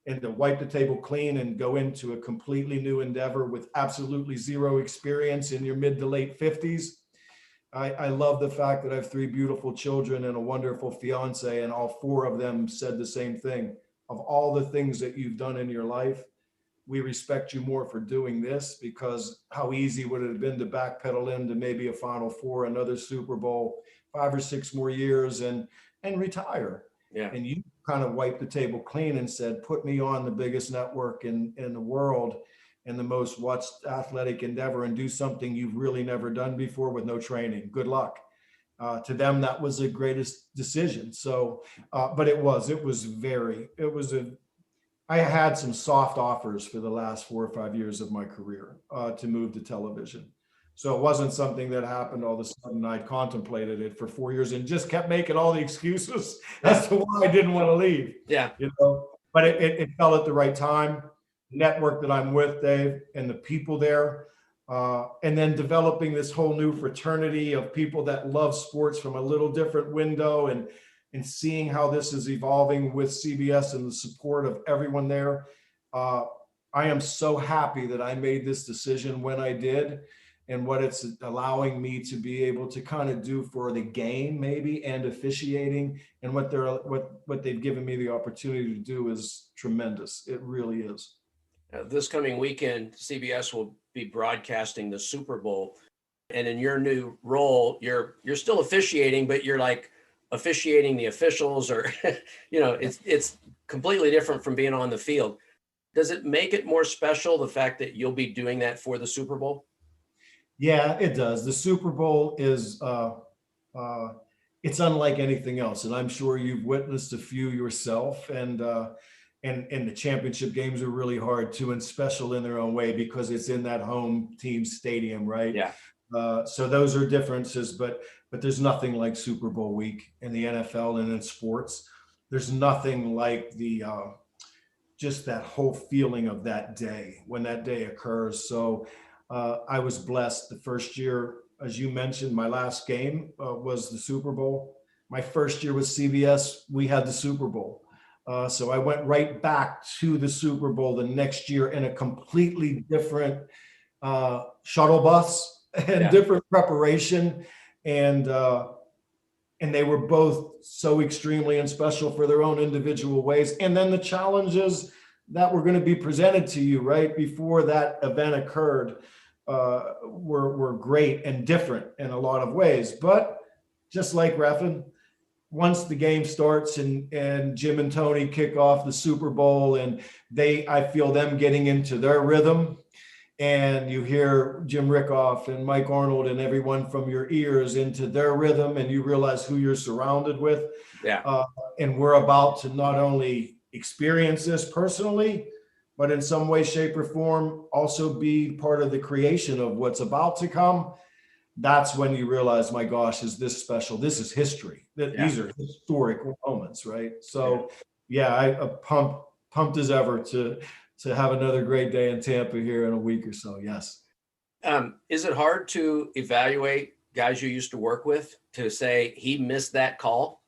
And to wipe the table clean and go into a completely new endeavor with absolutely zero experience in your mid to late 50s. I love the fact that I have 3 beautiful children and a wonderful fiance, and all 4 of them said the same thing. Of all the things that you've done in your life, we respect you more for doing this, because how easy would it have been to backpedal into maybe a Final Four, another Super Bowl, 5 or 6 more years and retire. Yeah. And you kind of wiped the table clean and said, put me on the biggest network in the world and the most watched athletic endeavor and do something you've really never done before with no training. Good luck. To them, that was the greatest decision. So, but I had some soft offers for the last 4 or 5 years of my career to move to television. So it wasn't something that happened all of a sudden. I contemplated it for 4 years and just kept making all the excuses as to why I didn't want to leave. Yeah. You know, but it fell at the right time. Network that I'm with, Dave, and the people there, and then developing this whole new fraternity of people that love sports from a little different window, and seeing how this is evolving with CBS and the support of everyone there. I am so happy that I made this decision when I did, and what it's allowing me to be able to kind of do for the game maybe, and officiating, and what they've given me the opportunity to do is tremendous. It really is. This coming weekend, CBS will be broadcasting the Super Bowl, and in your new role, you're still officiating, but you're like officiating the officials, or you know, it's completely different from being on the field. Does it make it more special, the fact that you'll be doing that for the Super Bowl? Yeah, it does. The Super Bowl is it's unlike anything else. And I'm sure you've witnessed a few yourself. And the championship games are really hard too, and special in their own way because it's in that home team stadium, right? Yeah. So those are differences, but there's nothing like Super Bowl week in the NFL and in sports. There's nothing like the just that whole feeling of that day when that day occurs. So I was blessed. The first year, as you mentioned, my last game was the Super Bowl. My first year with CBS, we had the Super Bowl. So I went right back to the Super Bowl the next year in a completely different shuttle bus and different preparation. And they were both so extremely and special for their own individual ways. And then the challenges that were going to be presented to you right before that event occurred were great and different in a lot of ways. But just like reffing, once the game starts and Jim and Tony kick off the Super Bowl and I feel them getting into their rhythm, and you hear Jim Rickoff and Mike Arnold and everyone from your ears into their rhythm, and you realize who you're surrounded with. And we're about to not only experience this personally, but in some way, shape, or form, also be part of the creation of what's about to come. That's when you realize, my gosh, is this special? This is history. These are historic moments, right? So, I'm pumped as ever to have another great day in Tampa here in a week or so. Yes. Is it hard to evaluate guys you used to work with to say he missed that call?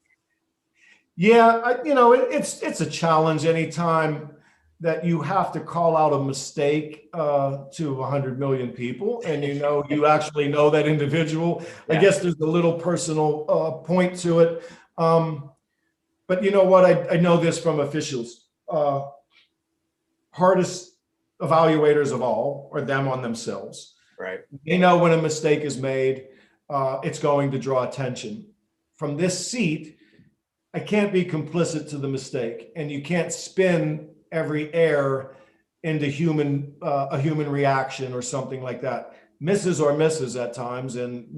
Yeah, it's a challenge anytime that you have to call out a mistake to 100 million people, and you actually know that individual. I guess there's a little personal point to it, but you know what? I know this from officials. Hardest evaluators of all are them on themselves. Right. They know when a mistake is made, it's going to draw attention. From this seat, I can't be complicit to the mistake, and you can't spin every error into a human reaction or something like that. Misses are misses at times, and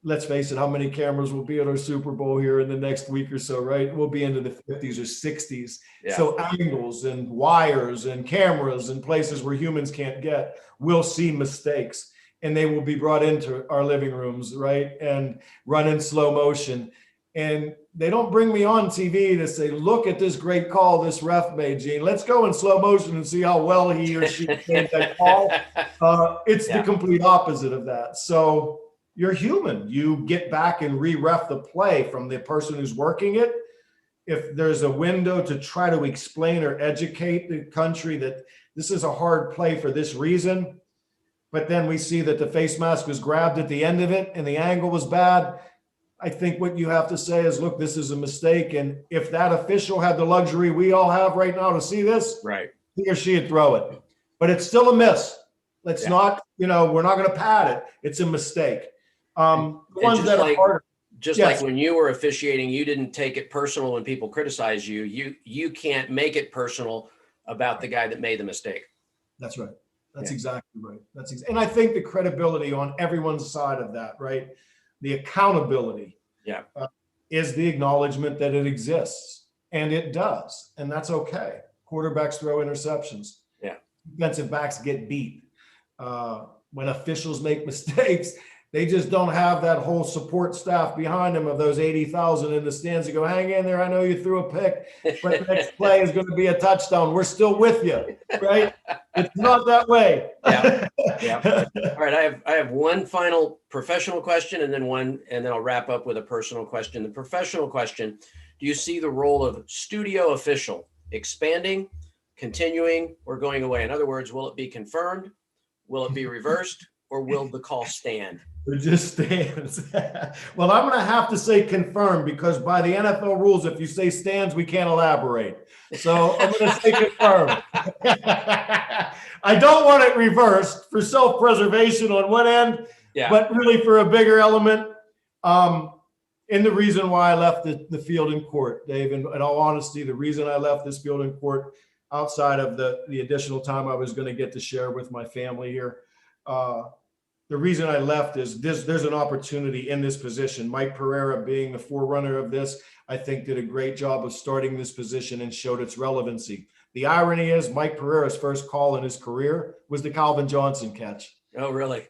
let's face it, how many cameras will be at our Super Bowl here in the next week or so, right? We'll be into the 50s or 60s. Yeah. So angles and wires and cameras and places where humans can't get, we'll see mistakes, and they will be brought into our living rooms, right? And run in slow motion. And they don't bring me on TV to say, look at this great call this ref made, Gene. Let's go in slow motion and see how well he or she made that call. It's the complete opposite of that. So you're human. You get back and re-ref the play from the person who's working it. If there's a window to try to explain or educate the country that this is a hard play for this reason, but then we see that the face mask was grabbed at the end of it and the angle was bad, I think what you have to say is, look, this is a mistake. And if that official had the luxury we all have right now to see this, right, he or she'd throw it. But it's still a miss. Let's not, we're not going to pad it. It's a mistake. The ones that are harder. Just like when you were officiating, you didn't take it personal when people criticize you. You can't make it personal about the guy that made the mistake. That's right. That's exactly right. And I think the credibility on everyone's side of that, right? The accountability is the acknowledgement that it exists, and it does, and that's okay. Quarterbacks throw interceptions. Defensive backs get beat. When officials make mistakes, they just don't have that whole support staff behind them of those 80,000 in the stands that go, hang in there. I know you threw a pick, but the next play is going to be a touchdown. We're still with you, right? It's not that way. All right. I have one final professional question and then I'll wrap up with a personal question. The professional question: do you see the role of studio official expanding, continuing, or going away? In other words, will it be confirmed? Will it be reversed? Or will the call stand? It just stands. Well, I'm going to have to say confirmed, because by the NFL rules, if you say stands, we can't elaborate. So I'm going to say confirmed. I don't want it reversed for self-preservation on one end, but really for a bigger element. And the reason why I left the field in court, Dave, in all honesty, the reason I left this field in court, outside of the additional time I was going to get to share with my family here, the reason I left is there's an opportunity in this position. Mike Pereira, being the forerunner of this, I think did a great job of starting this position and showed its relevancy. The irony is Mike Pereira's first call in his career was the Calvin Johnson catch. Oh, really?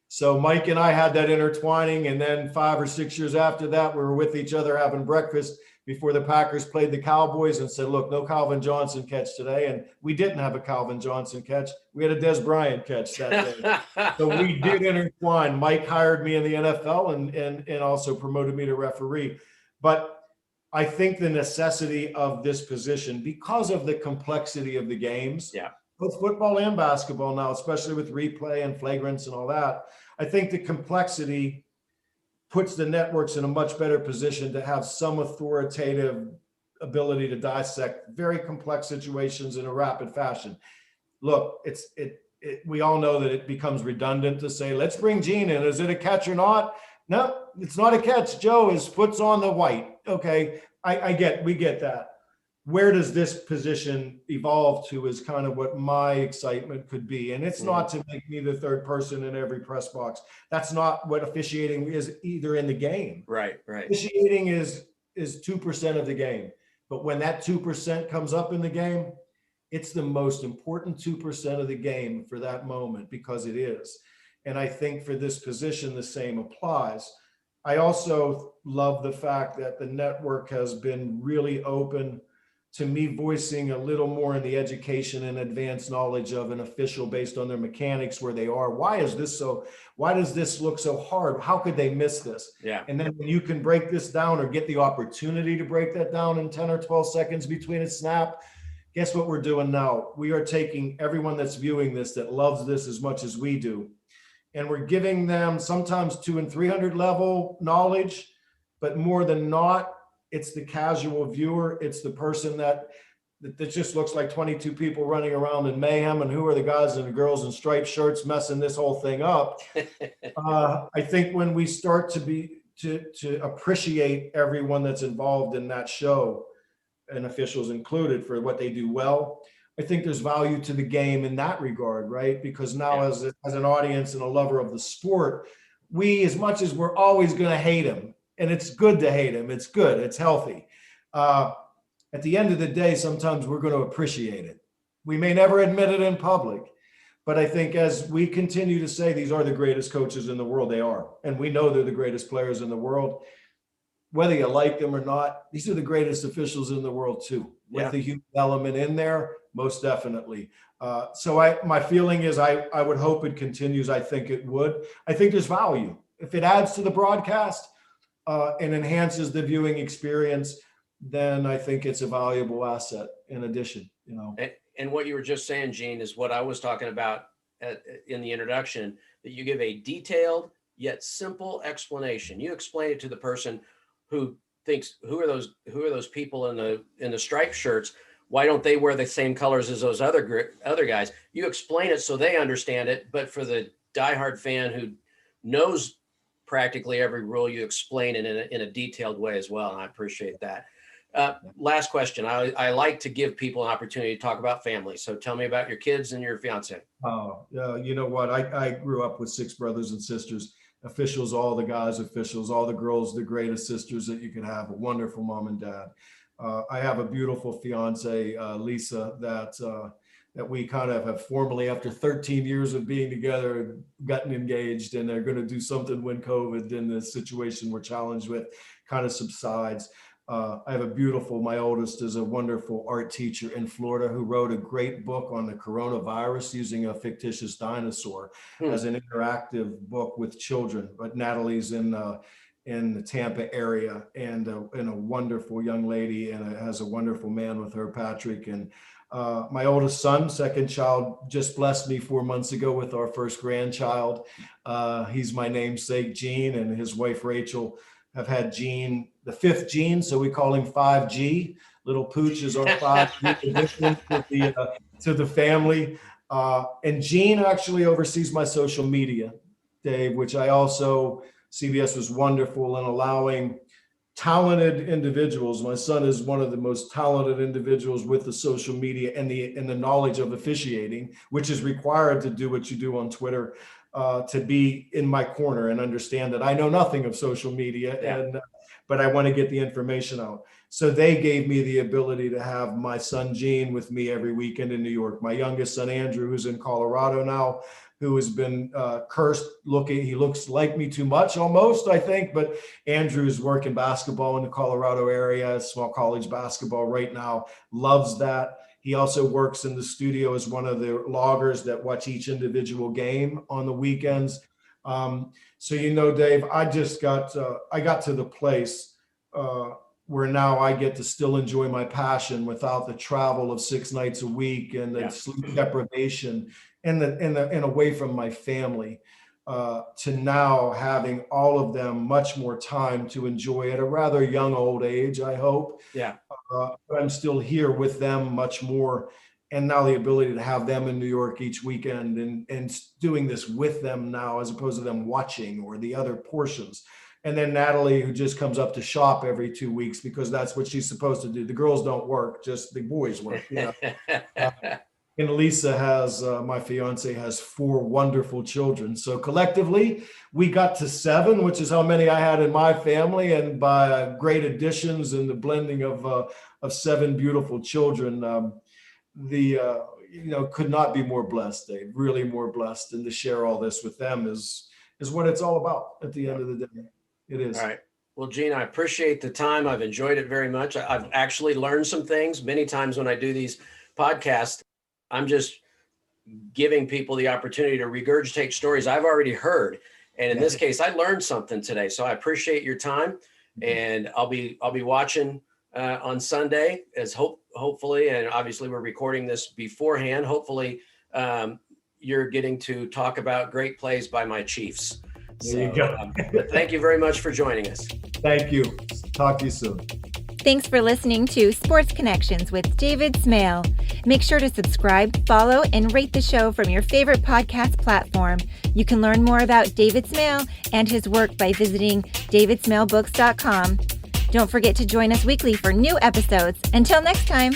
So Mike and I had that intertwining, and then 5 or 6 years after that, we were with each other having breakfast before the Packers played the Cowboys and said, look, no Calvin Johnson catch today. And we didn't have a Calvin Johnson catch. We had a Des Bryant catch that day. So we did intertwine. Mike hired me in the NFL and also promoted me to referee. But I think the necessity of this position, because of the complexity of the games, both football and basketball now, especially with replay and flagrants and all that, I think the complexity puts the networks in a much better position to have some authoritative ability to dissect very complex situations in a rapid fashion. Look, we all know that it becomes redundant to say, let's bring Gene in. Is it a catch or not? No, it's not a catch. Joe, his foot's on the white. Okay, we get that. Where does this position evolve to is kind of what my excitement could be. And it's not to make me the third person in every press box. That's not what officiating is either in the game. Right. Officiating is 2% of the game. But when that 2% comes up in the game, it's the most important 2% of the game for that moment, because it is. And I think for this position, the same applies. I also love the fact that the network has been really open to me voicing a little more in the education and advanced knowledge of an official based on their mechanics, where they are. Why does this look so hard? How could they miss this? Yeah. And then when you can break this down or get the opportunity to break that down in 10 or 12 seconds between a snap, guess what we're doing now? We are taking everyone that's viewing this, that loves this as much as we do, and we're giving them sometimes 200 and 300 level knowledge, but more than not, it's the casual viewer. It's the person that just looks like 22 people running around in mayhem. And who are the guys and the girls in striped shirts messing this whole thing up? I think when we start to appreciate everyone that's involved in that show, and officials included, for what they do well, I think there's value to the game in that regard, right? Because now as an audience and a lover of the sport, we, as much as we're always going to hate him, and it's good to hate him. It's good. It's healthy. At the end of the day, sometimes we're going to appreciate it. We may never admit it in public, but I think as we continue to say, these are the greatest coaches in the world, they are. And we know they're the greatest players in the world. Whether you like them or not, these are the greatest officials in the world too. With the human element in there, most definitely. So my feeling is I would hope it continues. I think it would. I think there's value. If it adds to the broadcast, and enhances the viewing experience, then I think it's a valuable asset in addition, And what you were just saying, Gene, is what I was talking about in the introduction, that you give a detailed yet simple explanation. You explain it to the person who thinks, who are those people in the striped shirts? Why don't they wear the same colors as those other guys? You explain it so they understand it, but for the diehard fan who knows practically every rule, you explain it in a detailed way as well. And I appreciate that. Last question. I like to give people an opportunity to talk about family. So tell me about your kids and your fiance. Oh, you know what? I grew up with 6 brothers and sisters, officials, all the guys, officials, all the girls, the greatest sisters that you could have, a wonderful mom and dad. I have a beautiful fiance, Lisa, that we kind of have formally, after 13 years of being together, gotten engaged, and they're going to do something when COVID and the situation we're challenged with kind of subsides. I have my oldest is a wonderful art teacher in Florida who wrote a great book on the coronavirus using a fictitious dinosaur as an interactive book with children. But Natalie's in the Tampa area, and a wonderful young lady, and has a wonderful man with her, Patrick. And my oldest son, second child, just blessed me 4 months ago with our first grandchild. He's my namesake, Gene, and his wife, Rachel, have had Gene, the 5th Gene, so we call him 5G. Little Pooch is our 5G addition to the family. And Gene actually oversees my social media, Dave, which I also, CBS was wonderful in allowing talented individuals. My son is one of the most talented individuals with the social media and the knowledge of officiating, which is required to do what you do on Twitter. to be in my corner and understand that I know nothing of social media, Yeah. but I want to get the information out. So they gave me the ability to have my son Gene with me every weekend in New York. My youngest son Andrew, who's in Colorado now, who has been cursed looking. He looks like me too much almost, I think, but Andrew's working basketball in the Colorado area, small college basketball right now, loves that. He also works in the studio as one of the loggers that watch each individual game on the weekends. So, Dave, I got to the place where now I get to still enjoy my passion without the travel of 6 nights a week and the sleep deprivation and away from my family, to now having all of them much more time to enjoy at a rather young old age, I hope. Yeah. But I'm still here with them much more. And now the ability to have them in New York each weekend and doing this with them now, as opposed to them watching or the other portions. And then Natalie, who just comes up to shop every 2 weeks because that's what she's supposed to do. The girls don't work, just the boys work. And Lisa has, my fiance has 4 wonderful children. So collectively, we got to 7, which is how many I had in my family. And by great additions and the blending of 7 beautiful children, could not be more blessed, Dave, really more blessed. And to share all this with them is what it's all about at the end of the day. It is. All right. Well, Gene, I appreciate the time. I've enjoyed it very much. I've actually learned some things. Many times when I do these podcasts, I'm just giving people the opportunity to regurgitate stories I've already heard. And in this case, I learned something today. So I appreciate your time, and I'll be watching on Sunday as hopefully, and obviously we're recording this beforehand. Hopefully you're getting to talk about great plays by my Chiefs. There you go. But thank you very much for joining us. Thank you. Talk to you soon. Thanks for listening to Sports Connections with David Smale. Make sure to subscribe, follow, and rate the show from your favorite podcast platform. You can learn more about David Smale and his work by visiting davidsmalebooks.com. Don't forget to join us weekly for new episodes. Until next time.